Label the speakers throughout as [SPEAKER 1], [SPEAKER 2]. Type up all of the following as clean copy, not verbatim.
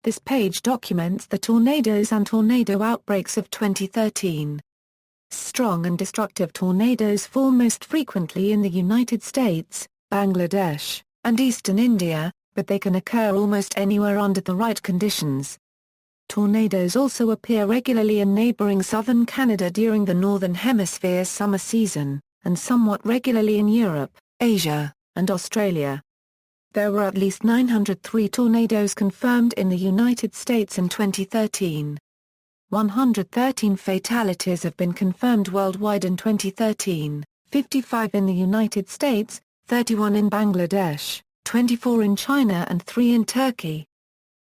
[SPEAKER 1] This page documents the tornadoes and tornado outbreaks of 2013. Strong and destructive tornadoes fall most frequently in the United States, Bangladesh, and eastern India, but they can occur almost anywhere under the right conditions. Tornadoes also appear regularly in neighboring southern Canada during the Northern Hemisphere summer season, and somewhat regularly in Europe, Asia, and Australia. There were at least 903 tornadoes confirmed in the United States in 2013. 113 fatalities have been confirmed worldwide in 2013, 55 in the United States, 31 in Bangladesh, 24 in China and 3 in Turkey.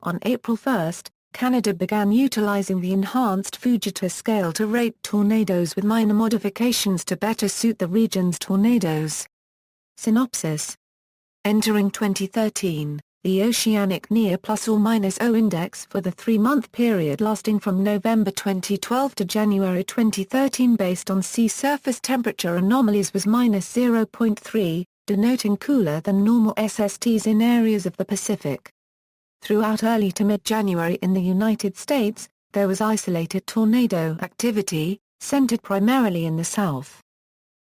[SPEAKER 1] On April 1, Canada began utilizing the enhanced Fujita scale to rate tornadoes with minor modifications to better suit the region's tornadoes. Synopsis. Entering 2013, the Oceanic Near ±0 index for the 3-month period lasting from November 2012 to January 2013 based on sea surface temperature anomalies was -0.3, denoting cooler than normal SSTs in areas of the Pacific. Throughout early to mid-January in the United States, there was isolated tornado activity, centered primarily in the south.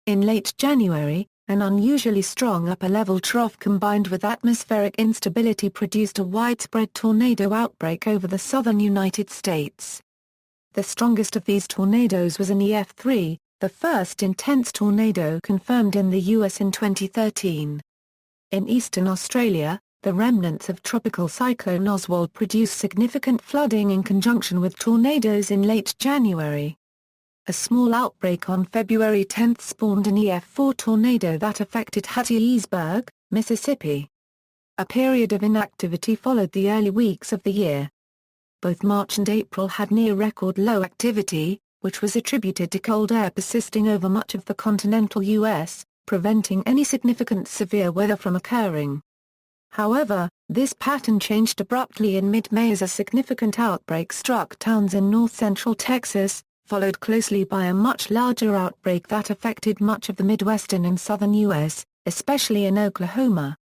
[SPEAKER 1] In late January, an unusually strong upper-level trough combined with atmospheric instability produced a widespread tornado outbreak over the southern United States. The strongest of these tornadoes was an EF3, the first intense tornado confirmed in the U.S. in 2013. In eastern Australia, the remnants of Tropical Cyclone Oswald produced significant flooding in conjunction with tornadoes in late January. A small outbreak on February 10 spawned an EF4 tornado that affected Hattiesburg, Mississippi. A period of inactivity followed the early weeks of the year. Both March and April had near-record low activity, which was attributed to cold air persisting over much of the continental U.S., preventing any significant severe weather from occurring. However, this pattern changed abruptly in mid-May as a significant outbreak struck towns in north-central Texas, followed closely by a much larger outbreak that affected much of the Midwestern and southern U.S., especially in Oklahoma.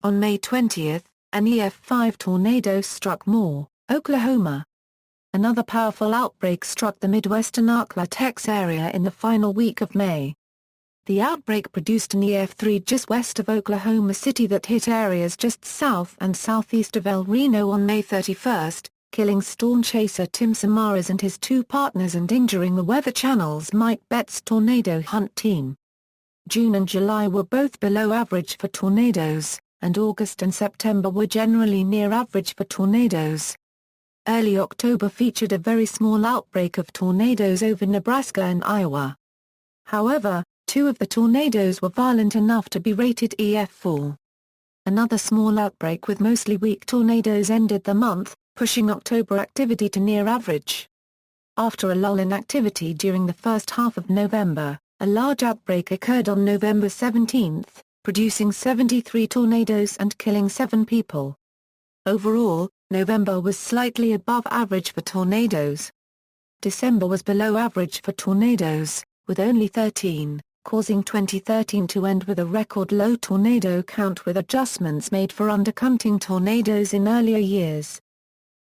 [SPEAKER 1] On May 20, an EF5 tornado struck Moore, Oklahoma. Another powerful outbreak struck the Midwestern Arklatex area in the final week of May. The outbreak produced an EF3 just west of Oklahoma City that hit areas just south and southeast of El Reno on May 31, killing storm chaser Tim Samaras and his 2 partners and injuring the Weather Channel's Mike Betts tornado hunt team. June and July were both below average for tornadoes, and August and September were generally near average for tornadoes. Early October featured a very small outbreak of tornadoes over Nebraska and Iowa. However, 2 of the tornadoes were violent enough to be rated EF4. Another small outbreak with mostly weak tornadoes ended the month, pushing October activity to near average. After a lull in activity during the first half of November, a large outbreak occurred on November 17, producing 73 tornadoes and killing 7 people. Overall, November was slightly above average for tornadoes. December was below average for tornadoes, with only 13, causing 2013 to end with a record low tornado count with adjustments made for undercounting tornadoes in earlier years.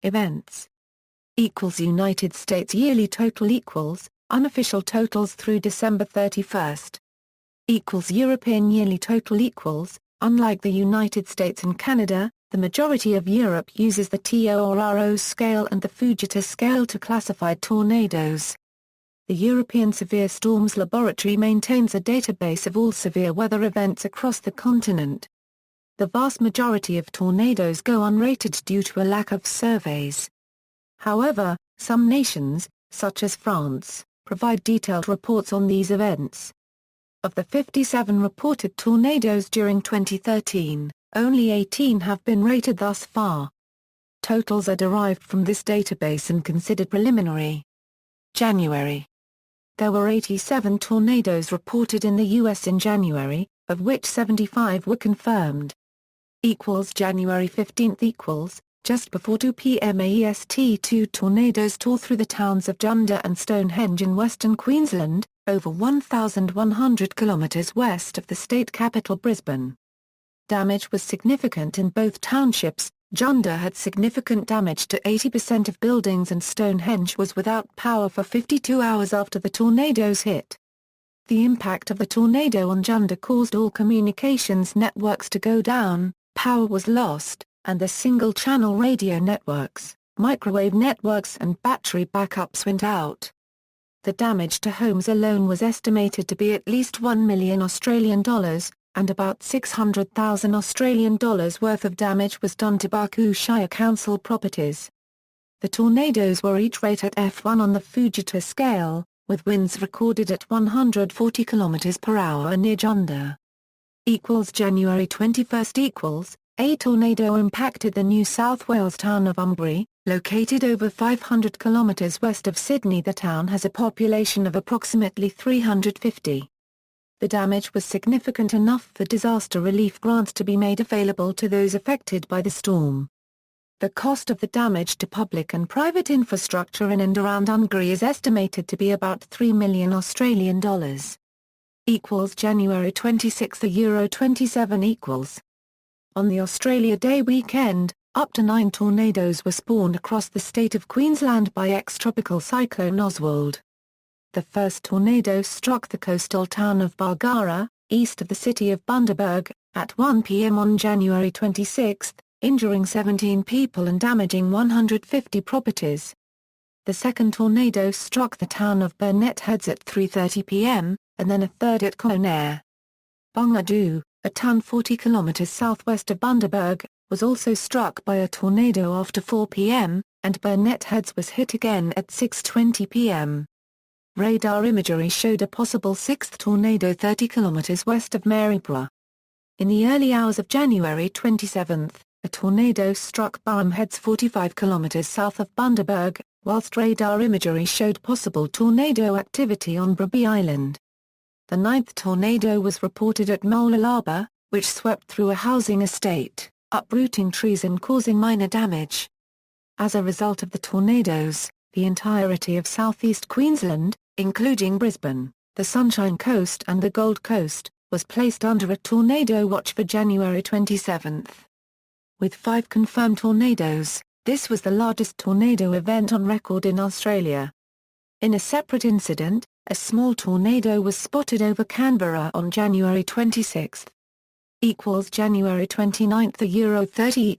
[SPEAKER 1] Events United States yearly total unofficial totals through December 31. European yearly total unlike the United States and Canada, the majority of Europe uses the TORRO scale and the Fujita scale to classify tornadoes. The European Severe Storms Laboratory maintains a database of all severe weather events across the continent. The vast majority of tornadoes go unrated due to a lack of surveys. However, some nations, such as France, provide detailed reports on these events. Of the 57 reported tornadoes during 2013, only 18 have been rated thus far. Totals are derived from this database and considered preliminary. January. There were 87 tornadoes reported in the U.S. in January, of which 75 were confirmed. January 15 just before 2 p.m. AEST 2 tornadoes tore through the towns of Junda and Stonehenge in western Queensland, over 1,100 kilometres west of the state capital Brisbane. Damage was significant in both townships, Junda had significant damage to 80% of buildings and Stonehenge was without power for 52 hours after the tornado's hit. The impact of the tornado on Junda caused all communications networks to go down, power was lost, and the single-channel radio networks, microwave networks and battery backups went out. The damage to homes alone was estimated to be at least $1 million Australian dollars, and about $600,000 Australian dollars worth of damage was done to Baku Shire Council properties. The tornadoes were each rated F1 on the Fujita scale, with winds recorded at 140 km per hour near Junda. January 21 a tornado impacted the New South Wales town of Umbrey, located over 500 km west of Sydney. The town has a population of approximately 350. The damage was significant enough for disaster relief grants to be made available to those affected by the storm. The cost of the damage to public and private infrastructure in and around Umbrey is estimated to be about $3 million Australian dollars. January 26 Euro 27 . On the Australia Day weekend, up to 9 tornadoes were spawned across the state of Queensland by ex-tropical cyclone Oswald. The first tornado struck the coastal town of Bargara, east of the city of Bundaberg, at 1 p.m. on January 26, injuring 17 people and damaging 150 properties. The second tornado struck the town of Burnett Heads at 3:30 p.m., and then a third at Conaire. Bungadu, a town 40 km southwest of Bundaberg, was also struck by a tornado after 4 p.m., and Burnett Heads was hit again at 6:20 p.m. Radar imagery showed a possible sixth tornado 30 km west of Maryborough. In the early hours of January 27, a tornado struck Burham Heads 45 km south of Bundaberg, whilst radar imagery showed possible tornado activity on Bribie Island. The ninth tornado was reported at Molalaba, which swept through a housing estate, uprooting trees and causing minor damage. As a result of the tornadoes, the entirety of southeast Queensland, including Brisbane, the Sunshine Coast and the Gold Coast, was placed under a tornado watch for January 27. With 5 confirmed tornadoes, this was the largest tornado event on record in Australia. In a separate incident, a small tornado was spotted over Canberra on January 26. January 29 Euro 30 .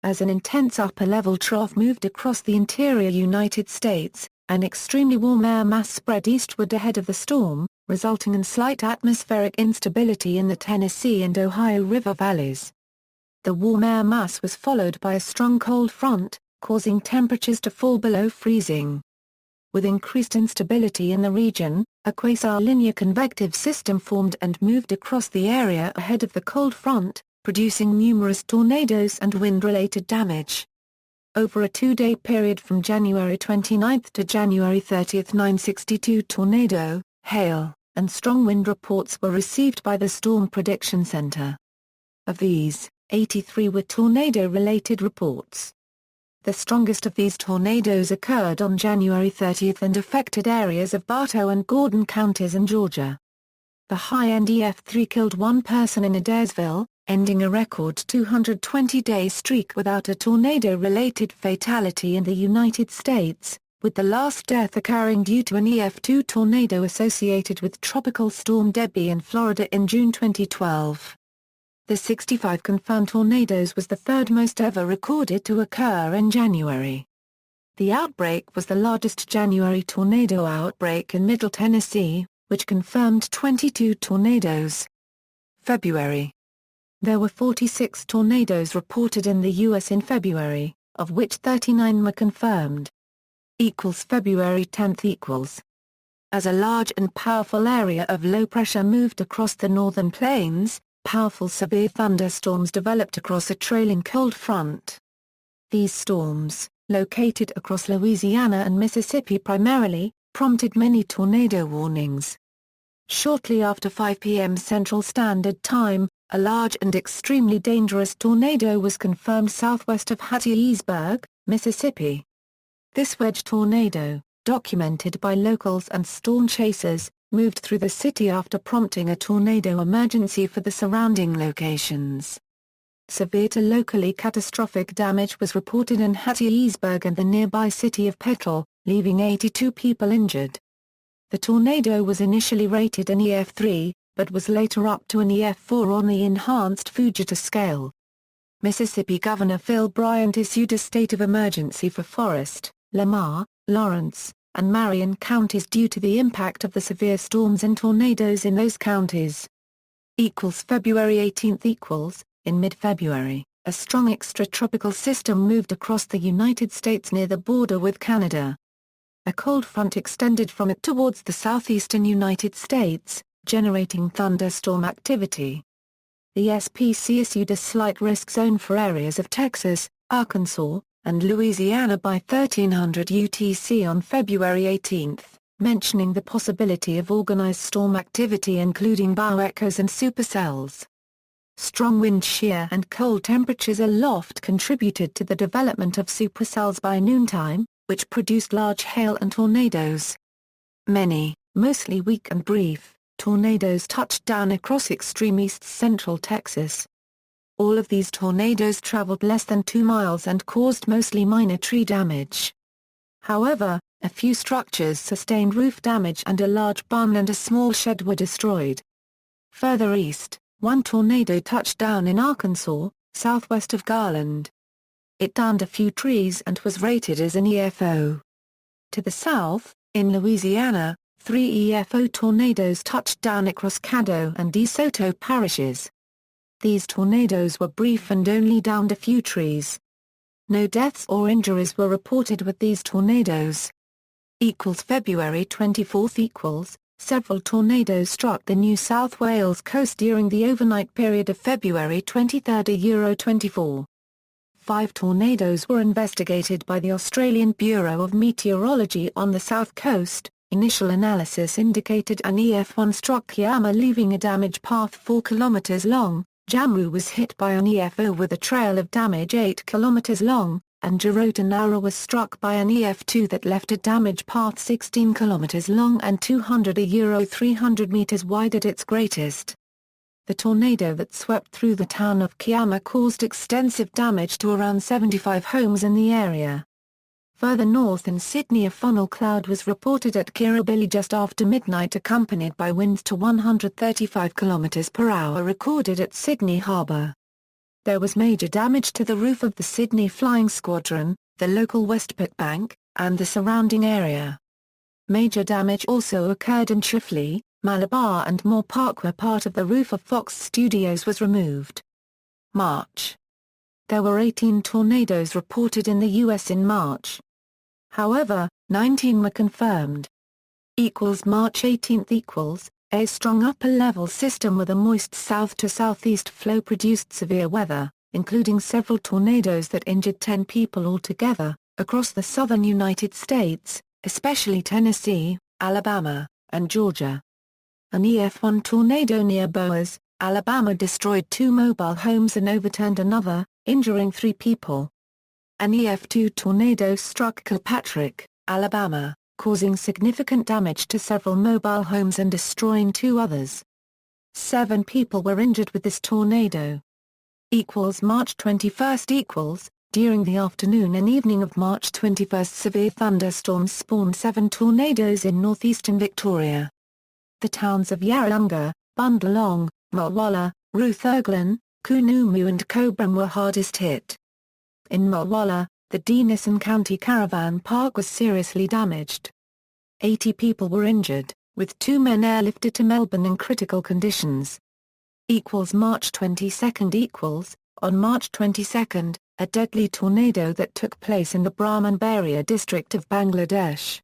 [SPEAKER 1] As an intense upper-level trough moved across the interior United States, an extremely warm air mass spread eastward ahead of the storm, resulting in slight atmospheric instability in the Tennessee and Ohio River valleys. The warm air mass was followed by a strong cold front, causing temperatures to fall below freezing. With increased instability in the region, a quasi-linear convective system formed and moved across the area ahead of the cold front, producing numerous tornadoes and wind-related damage. Over a 2-day period from January 29 to January 30, 962 tornado, hail, and strong wind reports were received by the Storm Prediction Center. Of these, 83 were tornado-related reports. The strongest of these tornadoes occurred on January 30 and affected areas of Bartow and Gordon counties in Georgia. The high-end EF3 killed 1 person in Adairsville, ending a record 220-day streak without a tornado-related fatality in the United States, with the last death occurring due to an EF2 tornado associated with Tropical Storm Debbie in Florida in June 2012. The 65 confirmed tornadoes was the third most ever recorded to occur in January. The outbreak was the largest January tornado outbreak in Middle Tennessee, which confirmed 22 tornadoes. February. There were 46 tornadoes reported in the U.S. in February, of which 39 were confirmed. February 10 . As a large and powerful area of low pressure moved across the northern plains, powerful severe thunderstorms developed across a trailing cold front. These storms, located across Louisiana and Mississippi primarily, prompted many tornado warnings. Shortly after 5 p.m. Central Standard Time, a large and extremely dangerous tornado was confirmed southwest of Hattiesburg, Mississippi. This wedge tornado, documented by locals and storm chasers, moved through the city after prompting a tornado emergency for the surrounding locations. Severe to locally catastrophic damage was reported in Hattiesburg and the nearby city of Petal, leaving 82 people injured. The tornado was initially rated an EF3, but was later upped to an EF4 on the enhanced Fujita scale. Mississippi Governor Phil Bryant issued a state of emergency for Forest, Lamar, Lawrence, and Marion counties due to the impact of the severe storms and tornadoes in those counties. February 18 In mid-February, a strong extratropical system moved across the United States near the border with Canada. A cold front extended from it towards the southeastern United States, generating thunderstorm activity. The SPC issued a slight risk zone for areas of Texas, Arkansas, and Louisiana by 1300 UTC on February 18, mentioning the possibility of organized storm activity including bioechoes and supercells. Strong wind shear and cold temperatures aloft contributed to the development of supercells by noontime, which produced large hail and tornadoes. Many, mostly weak and brief, tornadoes touched down across extreme east-central Texas. All of these tornadoes traveled less than 2 miles and caused mostly minor tree damage. However, a few structures sustained roof damage and a large barn and a small shed were destroyed. Further east, one tornado touched down in Arkansas, southwest of Garland. It downed a few trees and was rated as an EFO. To the south, in Louisiana, 3 EFO tornadoes touched down across Caddo and DeSoto parishes. These tornadoes were brief and only downed a few trees. No deaths or injuries were reported with these tornadoes. February 24 Several tornadoes struck the New South Wales coast during the overnight period of February 23 24. 5 tornadoes were investigated by the Australian Bureau of Meteorology on the south coast. Initial analysis indicated an EF1 struck Kiama leaving a damage path 4 km long, Jammu was hit by an EFO with a trail of damage 8 km long, and Girotanara was struck by an EF2 that left a damage path 16 km long and 300 meters wide at its greatest. The tornado that swept through the town of Kiama caused extensive damage to around 75 homes in the area. Further north in Sydney a funnel cloud was reported at Kirribilli just after midnight accompanied by winds to 135 km per hour recorded at Sydney Harbour. There was major damage to the roof of the Sydney Flying Squadron, the local Westport Bank, and the surrounding area. Major damage also occurred in Chifley, Malabar and Moore Park where part of the roof of Fox Studios was removed. March. There were 18 tornadoes reported in the U.S. in March. However, 19 were confirmed. March 18 A strong upper-level system with a moist south to southeast flow produced severe weather, including several tornadoes that injured 10 people altogether, across the southern United States, especially Tennessee, Alabama, and Georgia. An EF1 tornado near Boaz, Alabama destroyed 2 mobile homes and overturned another, injuring 3 people. An EF2 tornado struck Kilpatrick, Alabama, causing significant damage to several mobile homes and destroying 2 others. 7 people were injured with this tornado. March 21 During the afternoon and evening of March 21 severe thunderstorms spawned 7 tornadoes in northeastern Victoria. The towns of Yarralunga, Bundalong, Mulwala, Ruthurglen, Kunumu and Cobram were hardest hit. In Mulwala, the Denison County Caravan Park was seriously damaged. 80 people were injured, with 2 men airlifted to Melbourne in critical conditions. March 22 On March 22, a deadly tornado that took place in the Brahmanbaria district of Bangladesh.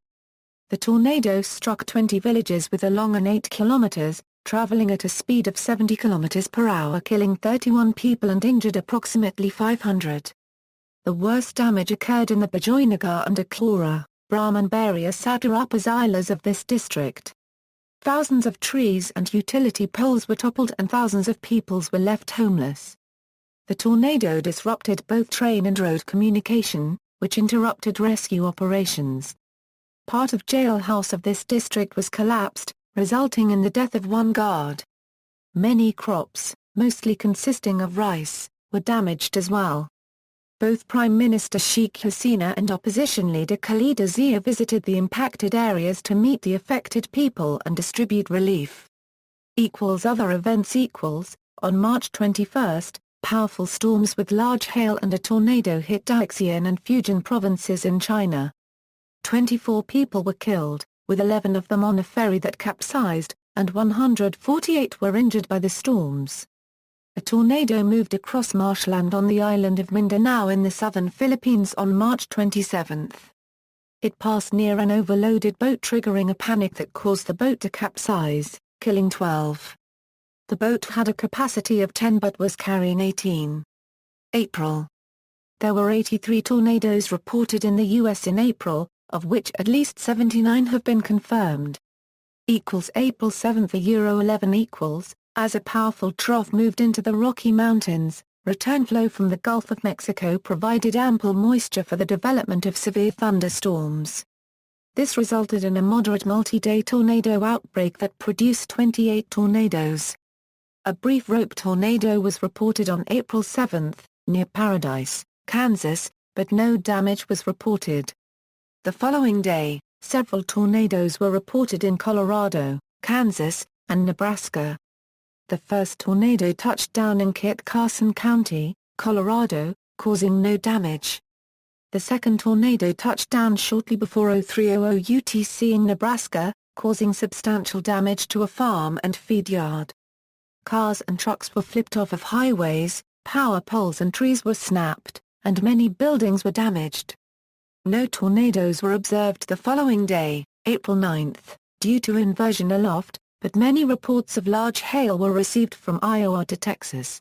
[SPEAKER 1] The tornado struck 20 villages with a long and 8 kilometers, traveling at a speed of 70 kilometers per hour, killing 31 people and injured approximately 500. The worst damage occurred in the Bajoynagar and Aklora, Brahmanbaria Satrapas Islas of this district. Thousands of trees and utility poles were toppled and thousands of people were left homeless. The tornado disrupted both train and road communication, which interrupted rescue operations. Part of jailhouse of this district was collapsed, resulting in the death of 1 guard. Many crops, mostly consisting of rice, were damaged as well. Both Prime Minister Sheikh Hasina and opposition leader Khaleda Zia visited the impacted areas to meet the affected people and distribute relief. Other events on March 21, powerful storms with large hail and a tornado hit Daxian and Fujian provinces in China. 24 people were killed, with 11 of them on a ferry that capsized, and 148 were injured by the storms. A tornado moved across marshland on the island of Mindanao in the southern Philippines on March 27. It passed near an overloaded boat, triggering a panic that caused the boat to capsize, killing 12. The boat had a capacity of 10 but was carrying 18. April. There were 83 tornadoes reported in the U.S. in April, of which at least 79 have been confirmed. April 7 11 as a powerful trough moved into the Rocky Mountains, return flow from the Gulf of Mexico provided ample moisture for the development of severe thunderstorms. This resulted in a moderate multi-day tornado outbreak that produced 28 tornadoes. A brief rope tornado was reported on April 7, near Paradise, Kansas, but no damage was reported. The following day, several tornadoes were reported in Colorado, Kansas, and Nebraska. The first tornado touched down in Kit Carson County, Colorado, causing no damage. The second tornado touched down shortly before 03:00 UTC in Nebraska, causing substantial damage to a farm and feed yard. Cars and trucks were flipped off of highways, power poles and trees were snapped, and many buildings were damaged. No tornadoes were observed the following day, April 9, due to inversion aloft, but many reports of large hail were received from Iowa to Texas.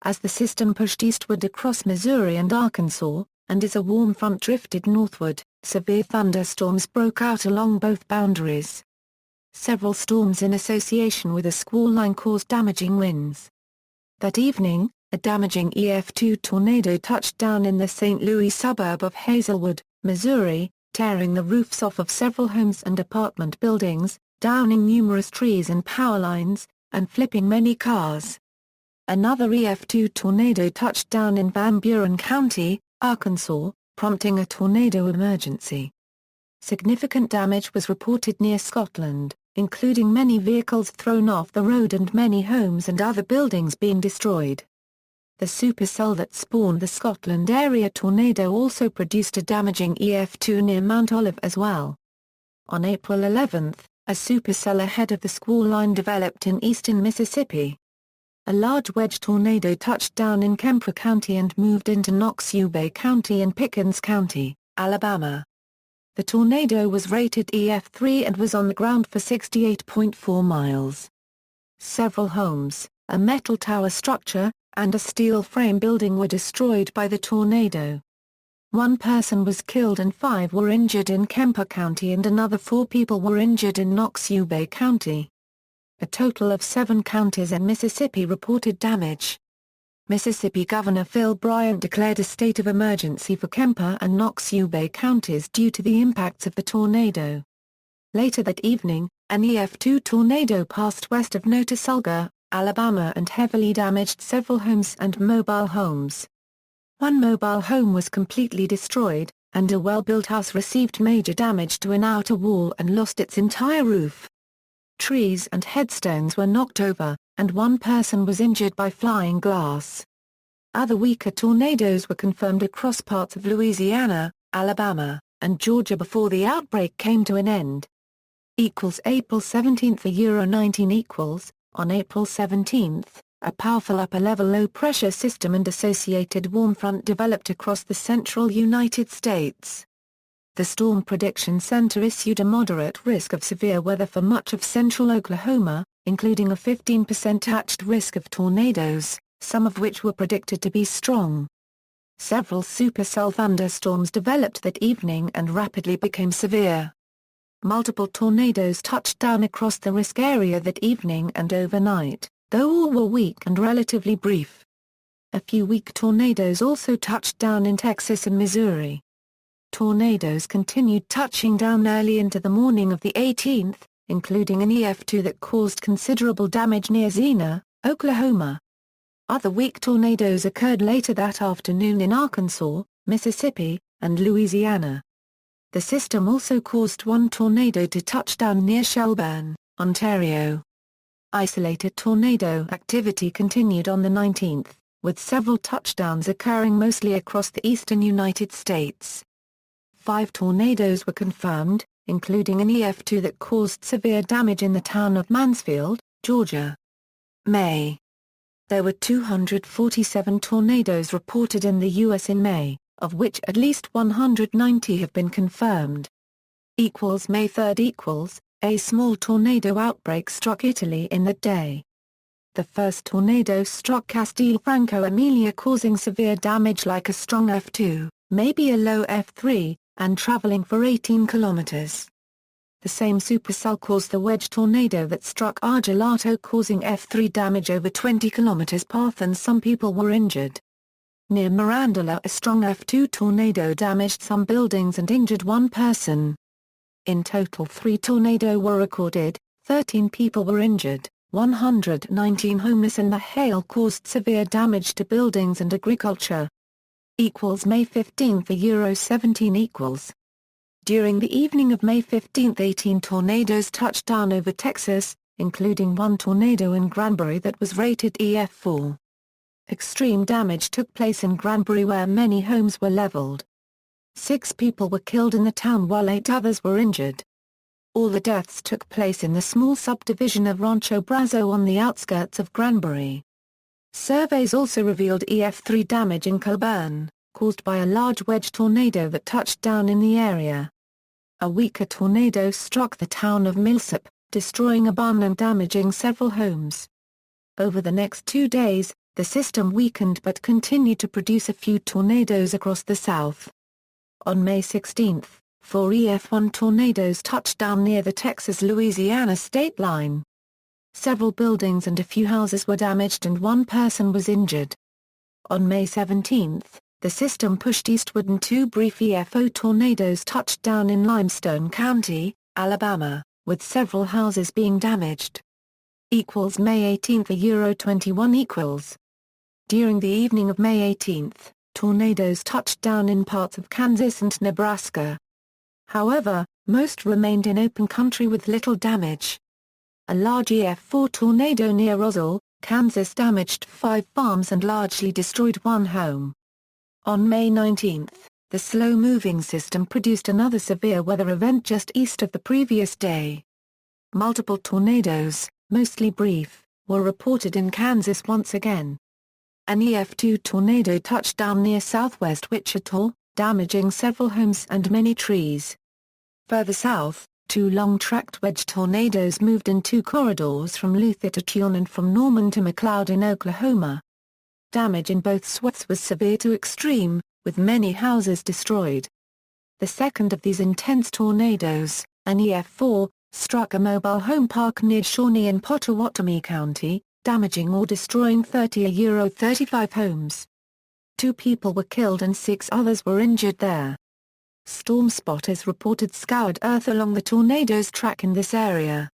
[SPEAKER 1] As the system pushed eastward across Missouri and Arkansas, and as a warm front drifted northward, severe thunderstorms broke out along both boundaries. Several storms in association with a squall line caused damaging winds. That evening, a damaging EF2 tornado touched down in the St. Louis suburb of Hazelwood, Missouri, tearing the roofs off of several homes and apartment buildings, downing numerous trees and power lines, and flipping many cars. Another EF2 tornado touched down in Van Buren County, Arkansas, prompting a tornado emergency. Significant damage was reported near Scotland, including many vehicles thrown off the road and many homes and other buildings being destroyed. The supercell that spawned the Scotland area tornado also produced a damaging EF2 near Mount Olive as well. On April 11, a supercell ahead of the squall line developed in eastern Mississippi. A large wedge tornado touched down in Kemper County and moved into Noxubee County and Pickens County, Alabama. The tornado was rated EF3 and was on the ground for 68.4 miles. Several homes, a metal tower structure, and a steel frame building were destroyed by the tornado. One person was killed and 5 were injured in Kemper County and another 4 people were injured in Noxubee County. A total of 7 counties in Mississippi reported damage. Mississippi Governor Phil Bryant declared a state of emergency for Kemper and Noxubee counties due to the impacts of the tornado. Later that evening, an EF2 tornado passed west of Notasulga, Alabama and heavily damaged several homes and mobile homes. One mobile home was completely destroyed, and a well-built house received major damage to an outer wall and lost its entire roof. Trees and headstones were knocked over, and one person was injured by flying glass. Other weaker tornadoes were confirmed across parts of Louisiana, Alabama, and Georgia before the outbreak came to an end. April 17 19 On April 17, a powerful upper-level low-pressure system and associated warm front developed across the central United States. The Storm Prediction Center issued a moderate risk of severe weather for much of central Oklahoma, including a 15% attached risk of tornadoes, some of which were predicted to be strong. Several supercell thunderstorms developed that evening and rapidly became severe. Multiple tornadoes touched down across the risk area that evening and overnight, though all were weak and relatively brief. A few weak tornadoes also touched down in Texas and Missouri. Tornadoes continued touching down early into the morning of the 18th, including an EF2 that caused considerable damage near Xena, Oklahoma. Other weak tornadoes occurred later that afternoon in Arkansas, Mississippi, and Louisiana. The system also caused one tornado to touch down near Shelburne, Ontario. Isolated tornado activity continued on the 19th, with several touchdowns occurring mostly across the eastern United States. 5 tornadoes were confirmed, including an EF2 that caused severe damage in the town of Mansfield, Georgia. May. There were 247 tornadoes reported in the U.S. in May, of which at least 190 have been confirmed. May 3 A small tornado outbreak struck Italy in that day. The first tornado struck Castelfranco Emilia, causing severe damage like a strong F2, maybe a low F3, and traveling for 18 kilometers. The same supercell caused the wedge tornado that struck Argelato, causing F3 damage over 20 kilometers path, and some people were injured. Near Mirandola, a strong F2 tornado damaged some buildings and injured one person. In total 3 tornadoes were recorded, 13 people were injured, 119 homeless, and the hail caused severe damage to buildings and agriculture. May 15 for Euro 17 . During the evening of May 15, 18 tornadoes touched down over Texas, including one tornado in Granbury that was rated EF4. Extreme damage took place in Granbury, where many homes were leveled. 6 people were killed in the town while 8 others were injured. All the deaths took place in the small subdivision of Rancho Brazo on the outskirts of Granbury. Surveys also revealed EF3 damage in Colburn, caused by a large wedge tornado that touched down in the area. A weaker tornado struck the town of Millsap, destroying a barn and damaging several homes. Over the next 2 days, the system weakened but continued to produce a few tornadoes across the south. On May 16, 4 EF1 tornadoes touched down near the Texas-Louisiana state line. Several buildings and a few houses were damaged and one person was injured. On May 17, the system pushed eastward and 2 brief EF0 tornadoes touched down in Limestone County, Alabama, with several houses being damaged. May 18 for Euro 21 . During the evening of May 18, tornadoes touched down in parts of Kansas and Nebraska. However, most remained in open country with little damage. A large EF4 tornado near Roswell, Kansas damaged 5 farms and largely destroyed 1 home. On May 19, the slow-moving system produced another severe weather event just east of the previous day. Multiple tornadoes, mostly brief, were reported in Kansas once again. An EF2 tornado touched down near southwest Wichita, damaging several homes and many trees. Further south, 2 long-tracked wedge tornadoes moved in 2 corridors from Luther to Tucson and from Norman to McLeod in Oklahoma. Damage in both swaths was severe to extreme, with many houses destroyed. The second of these intense tornadoes, an EF4, struck a mobile home park near Shawnee in Pottawatomie County, damaging or destroying 35 homes. 2 people were killed and 6 others were injured there. Storm spotters reported scoured earth along the tornado's track in this area.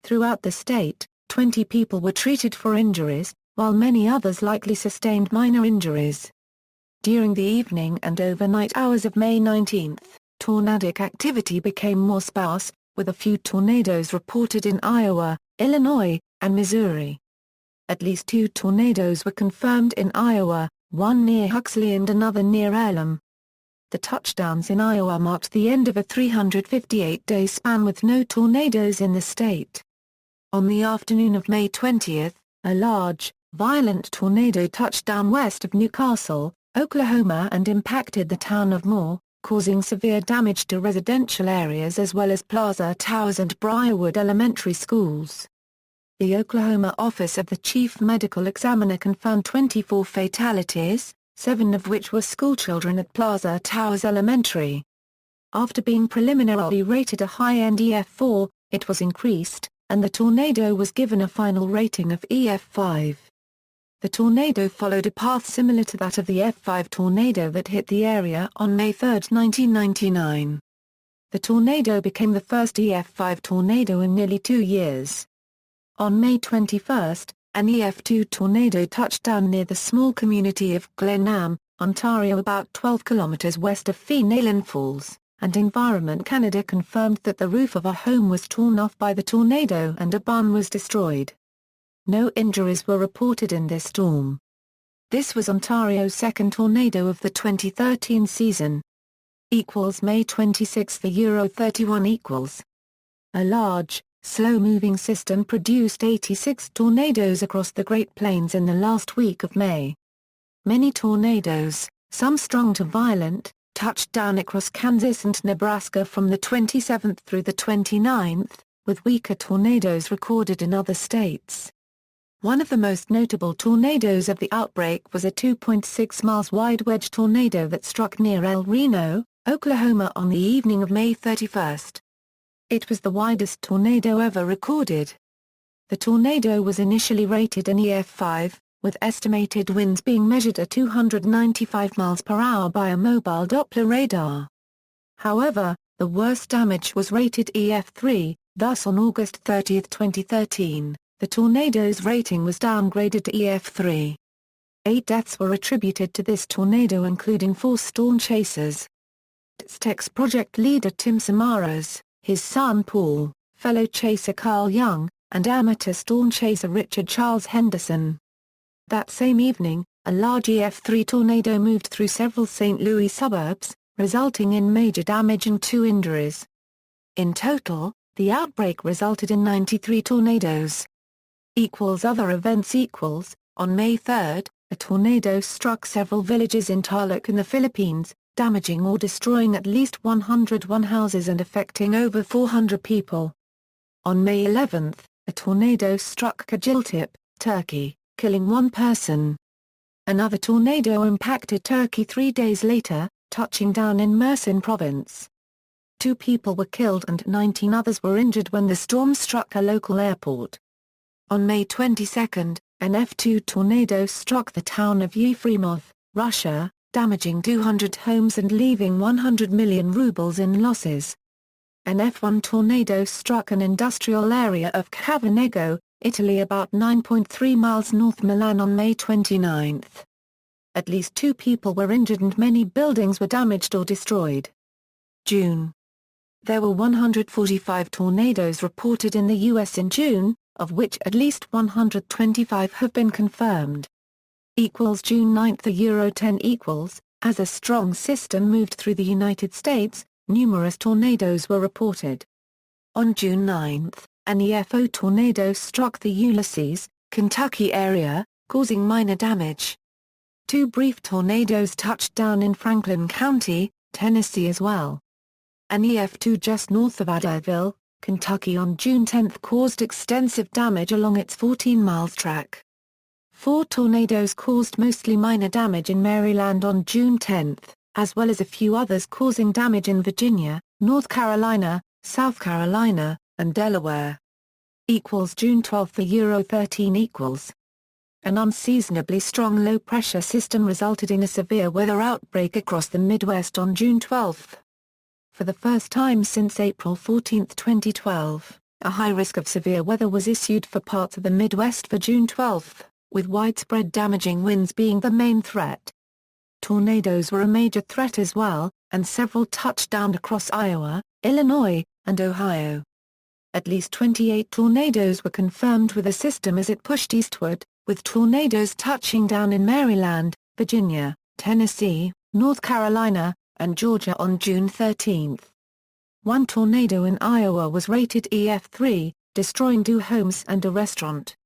[SPEAKER 1] Throughout the state, 20 people were treated for injuries, while many others likely sustained minor injuries. During the evening and overnight hours of May 19, tornadic activity became more sparse, with a few tornadoes reported in Iowa, Illinois, and Missouri. At least 2 tornadoes were confirmed in Iowa, one near Huxley and another near Elam. The touchdowns in Iowa marked the end of a 358-day span with no tornadoes in the state. On the afternoon of May 20, a large, violent tornado touched down west of Newcastle, Oklahoma and impacted the town of Moore, causing severe damage to residential areas as well as Plaza Towers and Briarwood elementary schools. The Oklahoma Office of the Chief Medical Examiner confirmed 24 fatalities, 7 of which were schoolchildren at Plaza Towers Elementary. After being preliminarily rated a high-end EF4, it was increased, and the tornado was given a final rating of EF5. The tornado followed a path similar to that of the F5 tornado that hit the area on May 3, 1999. The tornado became the first EF5 tornado in nearly 2 years. On May 21, An EF2 tornado touched down near the small community of Glenam, Ontario, about 12 kilometers west of Phenalan Falls, and Environment Canada confirmed that the roof of a home was torn off by the tornado and a barn was destroyed. No injuries were reported in this storm. This was Ontario's second tornado of the 2013 season. May 26 Euro 31 equals. A large, slow-moving system produced 86 tornadoes across the Great Plains in the last week of May. Many tornadoes, some strong to violent, touched down across Kansas and Nebraska from the 27th through the 29th, with weaker tornadoes recorded in other states. One of the most notable tornadoes of the outbreak was a 2.6 miles wide wedge tornado that struck near El Reno, Oklahoma on the evening of May 31. It was the widest tornado ever recorded. The tornado was initially rated an EF5, with estimated winds being measured at 295 miles per hour by a mobile Doppler radar. However, the worst damage was rated EF3, thus on August 30, 2013, the tornado's rating was downgraded to EF3. 8 deaths were attributed to this tornado, including 4 storm chasers. Aztecs project leader Tim Samaras, his son Paul, fellow chaser Carl Young, and amateur storm chaser Richard Charles Henderson. That same evening, a large EF3 tornado moved through several St. Louis suburbs, resulting in major damage and 2 injuries. In total, the outbreak resulted in 93 tornadoes. Other events on May 3, a tornado struck several villages in Tarlac in the Philippines, damaging or destroying at least 101 houses and affecting over 400 people. On May 11, a tornado struck Kajiltip, Turkey, killing 1 person. Another tornado impacted Turkey 3 days later, touching down in Mersin province. 2 people were killed and 19 others were injured when the storm struck a local airport. On May 22, an F2 tornado struck the town of Yefremov, Russia, damaging 200 homes and leaving 100 million rubles in losses. An F1 tornado struck an industrial area of Cavanego, Italy, about 9.3 miles north Milan on May 29. At least 2 people were injured and many buildings were damaged or destroyed. June. There were 145 tornadoes reported in the U.S. in June, of which at least 125 have been confirmed. June 9 Euro 10 equals, as a strong system moved through the United States, numerous tornadoes were reported. On June 9, an EFO tornado struck the Ulysses, Kentucky area, causing minor damage. 2 brief tornadoes touched down in Franklin County, Tennessee as well. An EF2 just north of Adderville, Kentucky on June 10 caused extensive damage along its 14 miles track. 4 tornadoes caused mostly minor damage in Maryland on June 10, as well as a few others causing damage in Virginia, North Carolina, South Carolina, and Delaware. June 12 Euro 13 equals. An unseasonably strong low-pressure system resulted in a severe weather outbreak across the Midwest on June 12. For the first time since April 14, 2012, a high risk of severe weather was issued for parts of the Midwest for June 12, with widespread damaging winds being the main threat. Tornadoes were a major threat as well, and several touched down across Iowa, Illinois, and Ohio. At least 28 tornadoes were confirmed with the system as it pushed eastward, with tornadoes touching down in Maryland, Virginia, Tennessee, North Carolina, and Georgia on June 13. 1 tornado in Iowa was rated EF3, destroying 2 homes and a restaurant.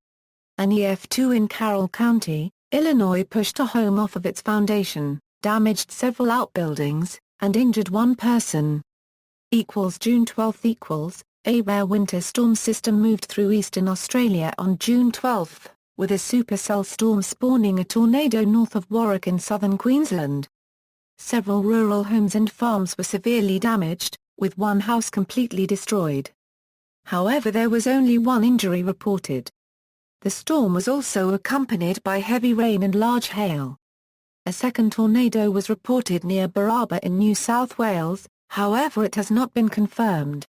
[SPEAKER 1] An EF2 in Carroll County, Illinois pushed a home off of its foundation, damaged several outbuildings, and injured 1 person. June 12 equals, a rare winter storm system moved through eastern Australia on June 12, with a supercell storm spawning a tornado north of Warwick in southern Queensland. Several rural homes and farms were severely damaged, with 1 house completely destroyed. However, there was only 1 injury reported. The storm was also accompanied by heavy rain and large hail. A second tornado was reported near Baraba in New South Wales, however it has not been confirmed.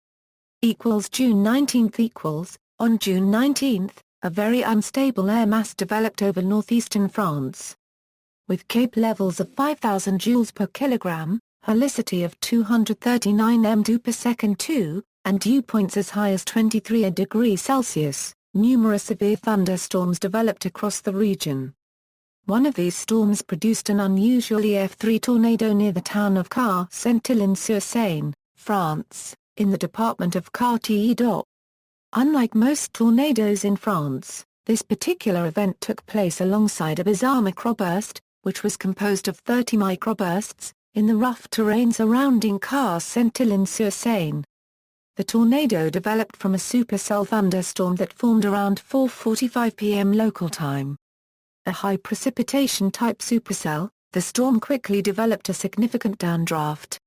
[SPEAKER 1] June 19 equals, on June 19, a very unstable air mass developed over northeastern France. With Cape levels of 5,000 joules per kilogram, helicity of 239 m2 per second 2, and dew points as high as 23 degrees Celsius, numerous severe thunderstorms developed across the region. One of these storms produced an unusual EF3 tornado near the town of Car-Saint-Étienne-sur-Seine, France, in the department of Quartier-d'Oc. Unlike most tornadoes in France, this particular event took place alongside a bizarre microburst, which was composed of 30 microbursts, in the rough terrain surrounding Car-Saint-Étienne-sur-Seine. The tornado developed from a supercell thunderstorm that formed around 4:45 p.m. local time. A high precipitation type supercell, the storm quickly developed a significant downdraft.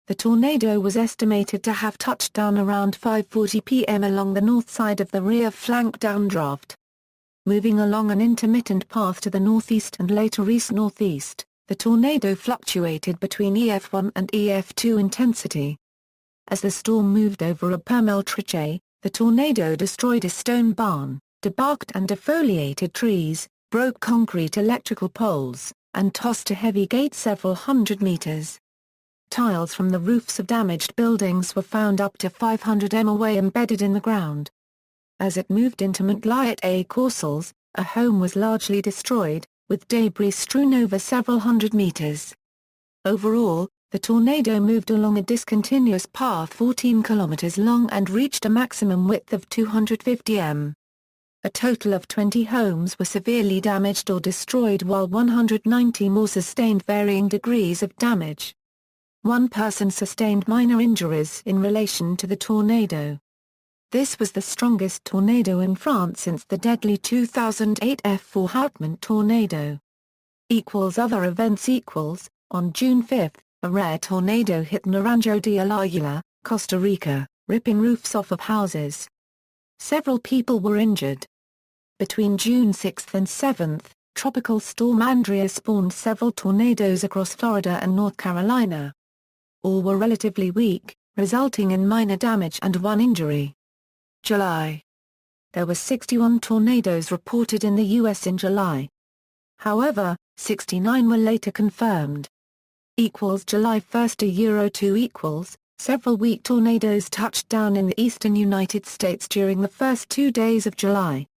[SPEAKER 1] The tornado was estimated to have touched down around 5:40 p.m. along the north side of the rear flank downdraft. Moving along an intermittent path to the northeast and later east-northeast, the tornado fluctuated between EF1 and EF2 intensity. As the storm moved over a permeltriche, the tornado destroyed a stone barn, debarked and defoliated trees, broke concrete electrical poles, and tossed a heavy gate several hundred meters. Tiles from the roofs of damaged buildings were found up to 500 m away embedded in the ground. As it moved into Montglat-et-Courcelles, a home was largely destroyed, with debris strewn over several hundred meters. Overall, the tornado moved along a discontinuous path 14 kilometers long and reached a maximum width of 250 m. A total of 20 homes were severely damaged or destroyed while 190 more sustained varying degrees of damage. One person sustained minor injuries in relation to the tornado. This was the strongest tornado in France since the deadly 2008 F4 Houtman tornado. Other events on June 5, a rare tornado hit Naranjo de Alayuela, Costa Rica, ripping roofs off of houses. Several people were injured. Between June 6 and 7, Tropical Storm Andrea spawned several tornadoes across Florida and North Carolina. All were relatively weak, resulting in minor damage and one injury. July. There were 61 tornadoes reported in the U.S. in July. However, 69 were later confirmed. July 1 to 2 several weak tornadoes touched down in the eastern United States during the first 2 days of July.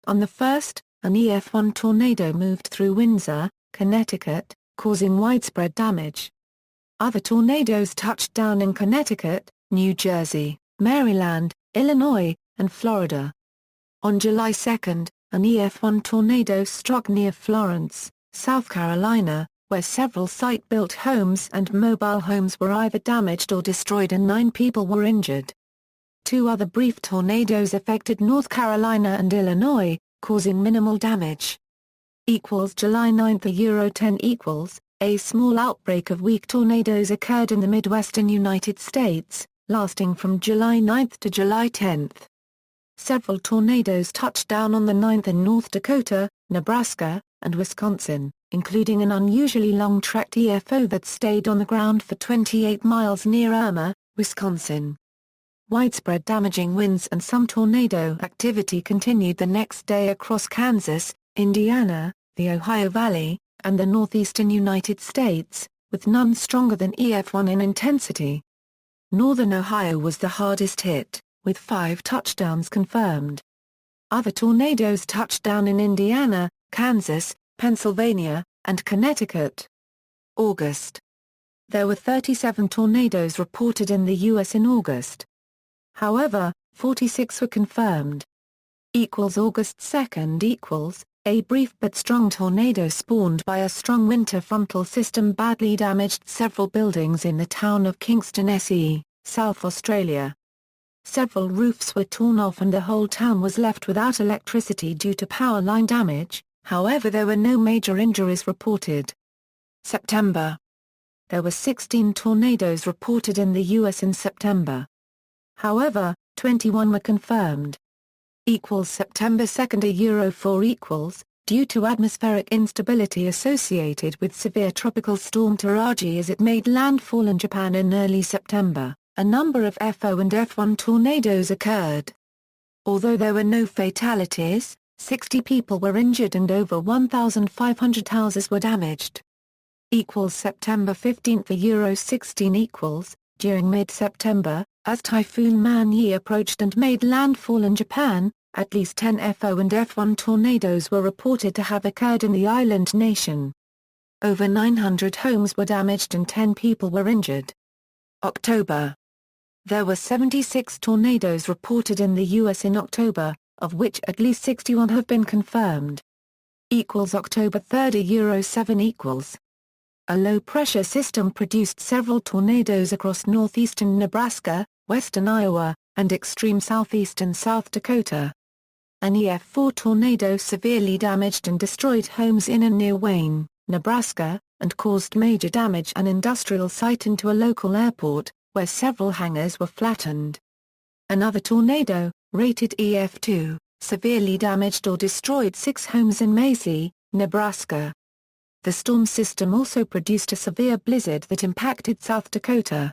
[SPEAKER 1] On the 1st, an EF1 tornado moved through Windsor, Connecticut, causing widespread damage. Other tornadoes touched down in Connecticut, New Jersey, Maryland, Illinois, and Florida. On July 2, an EF1 tornado struck near Florence, South Carolina, where several site-built homes and mobile homes were either damaged or destroyed and 9 people were injured. 2 other brief tornadoes affected North Carolina and Illinois, causing minimal damage. July 9 to 10 a small outbreak of weak tornadoes occurred in the Midwestern United States, lasting from July 9 to July 10. Several tornadoes touched down on the 9th in North Dakota, Nebraska, and Wisconsin, including an unusually long-tracked EFO that stayed on the ground for 28 miles near Irma, Wisconsin. Widespread damaging winds and some tornado activity continued the next day across Kansas, Indiana, the Ohio Valley, and the northeastern United States, with none stronger than EF1 in intensity. Northern Ohio was the hardest hit, with 5 touchdowns confirmed. Other tornadoes touched down in Indiana, Kansas, Pennsylvania, and Connecticut. August. There were 37 tornadoes reported in the U.S. in August. However, 46 were confirmed. August 2 a brief but strong tornado spawned by a strong winter frontal system badly damaged several buildings in the town of Kingston SE, South Australia. Several roofs were torn off and the whole town was left without electricity due to power line damage, however there were no major injuries reported. September. There were 16 tornadoes reported in the U.S. in September. However, 21 were confirmed. September 2 4 due to atmospheric instability associated with severe tropical storm Taraji as it made landfall in Japan in early September, a number of FO and F1 tornadoes occurred. Although there were no fatalities, 60 people were injured and over 1,500 houses were damaged. September 15 Euro 16 during mid-September, as Typhoon Man-yi approached and made landfall in Japan, at least 10 FO and F1 tornadoes were reported to have occurred in the island nation. Over 900 homes were damaged and 10 people were injured. October. There were 76 tornadoes reported in the U.S. in October, of which at least 61 have been confirmed. October 3 Euro 7 A low-pressure system produced several tornadoes across northeastern Nebraska, western Iowa, and extreme southeastern South Dakota. An EF4 tornado severely damaged and destroyed homes in and near Wayne, Nebraska, and caused major damage to an industrial site and to a local airport, where several hangars were flattened. Another tornado, rated EF2, severely damaged or destroyed 6 homes in Macy, Nebraska. The storm system also produced a severe blizzard that impacted South Dakota.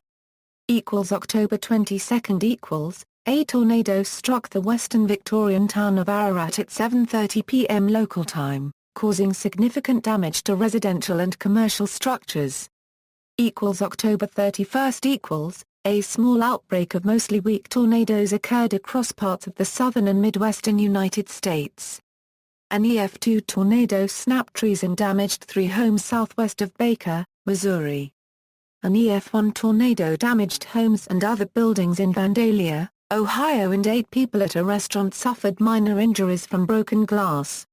[SPEAKER 1] October 22 A tornado struck the western Victorian town of Ararat at 7:30 p.m. local time, causing significant damage to residential and commercial structures. October 31 A small outbreak of mostly weak tornadoes occurred across parts of the southern and midwestern United States. An EF2 tornado snapped trees and damaged 3 homes southwest of Baker, Missouri. An EF1 tornado damaged homes and other buildings in Vandalia, Ohio, and 8 people at a restaurant suffered minor injuries from broken glass.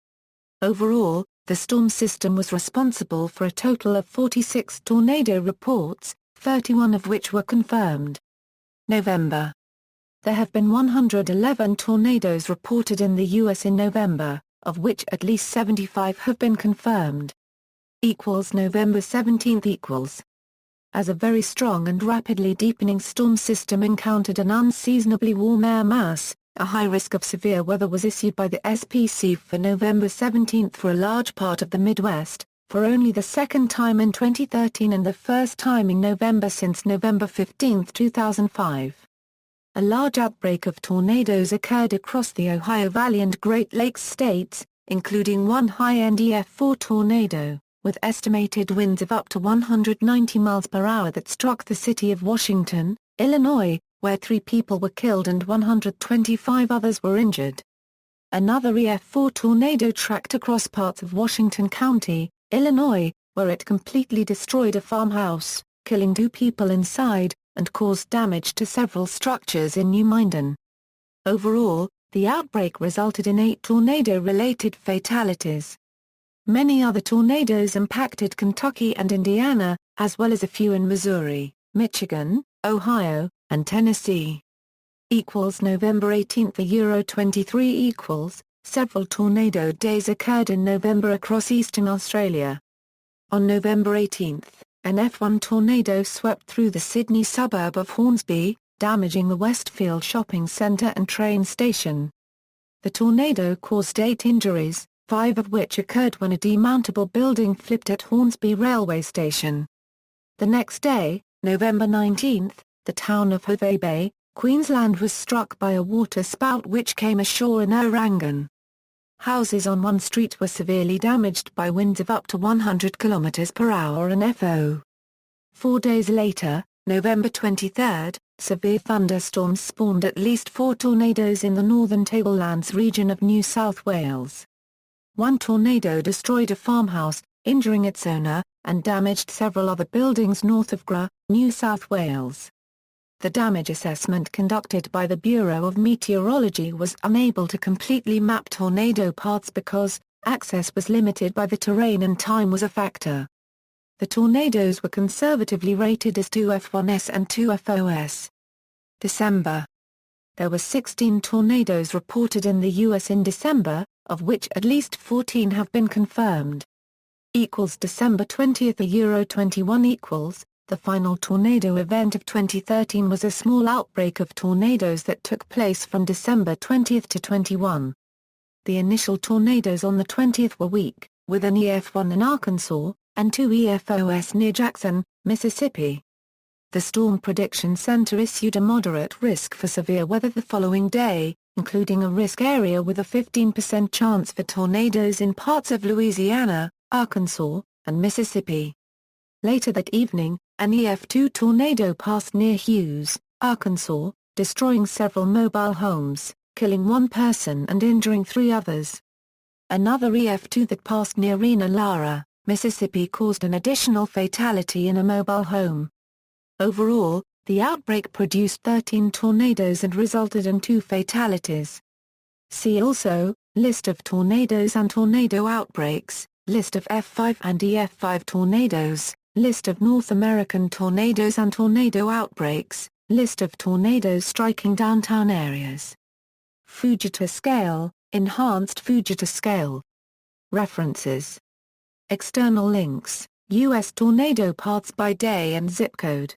[SPEAKER 1] Overall, the storm system was responsible for a total of 46 tornado reports, 31 of which were confirmed. November. There have been 111 tornadoes reported in the U.S. in November, of which at least 75 have been confirmed. November 17 As a very strong and rapidly deepening storm system encountered an unseasonably warm air mass, a high risk of severe weather was issued by the SPC for November 17 for a large part of the Midwest, for only the second time in 2013 and the first time in November since November 15, 2005. A large outbreak of tornadoes occurred across the Ohio Valley and Great Lakes states, including one high-end EF4 tornado, with estimated winds of up to 190 miles per hour that struck the city of Washington, Illinois, where 3 people were killed and 125 others were injured. Another EF4 tornado tracked across parts of Washington County, Illinois, where it completely destroyed a farmhouse, killing 2 people inside, and caused damage to several structures in New Minden. Overall, the outbreak resulted in 8 tornado-related fatalities. Many other tornadoes impacted Kentucky and Indiana, as well as a few in Missouri, Michigan, Ohio, and Tennessee. November 18 Euro 23 Several tornado days occurred in November across eastern Australia. On November 18, an F1 tornado swept through the Sydney suburb of Hornsby, damaging the Westfield shopping centre and train station. The tornado caused 8 injuries, 5 of which occurred when a demountable building flipped at Hornsby railway station. The next day, November 19, the town of Hervey Bay, Queensland was struck by a water spout which came ashore in Orangan. Houses on one street were severely damaged by winds of up to 100 km per hour and FO. 4 days later, November 23, severe thunderstorms spawned at least 4 tornadoes in the northern tablelands region of New South Wales. One tornado destroyed a farmhouse, injuring its owner, and damaged several other buildings north of Gra, New South Wales. The damage assessment conducted by the Bureau of Meteorology was unable to completely map tornado paths because access was limited by the terrain and time was a factor. The tornadoes were conservatively rated as 2F1S and 2FOS. December. There were 16 tornadoes reported in the U.S. in December, of which at least 14 have been confirmed. December 20 Euro 21 The final tornado event of 2013 was a small outbreak of tornadoes that took place from December 20 to 21. The initial tornadoes on the 20th were weak, with an EF1 in Arkansas, and 2 EFOS near Jackson, Mississippi. The Storm Prediction Center issued a moderate risk for severe weather the following day, including a risk area with a 15% chance for tornadoes in parts of Louisiana, Arkansas, and Mississippi. Later that evening, an EF2 tornado passed near Hughes, Arkansas, destroying several mobile homes, killing one person and injuring 3 others. Another EF2 that passed near Rena Lara, Mississippi caused an additional fatality in a mobile home. Overall, the outbreak produced 13 tornadoes and resulted in 2 fatalities. See also, List of tornadoes and tornado outbreaks, List of F5 and EF5 tornadoes, List of North American tornadoes and tornado outbreaks, List of tornadoes striking downtown areas. Fujita scale, enhanced Fujita scale. References. External links, U.S. tornado paths by day and zip code.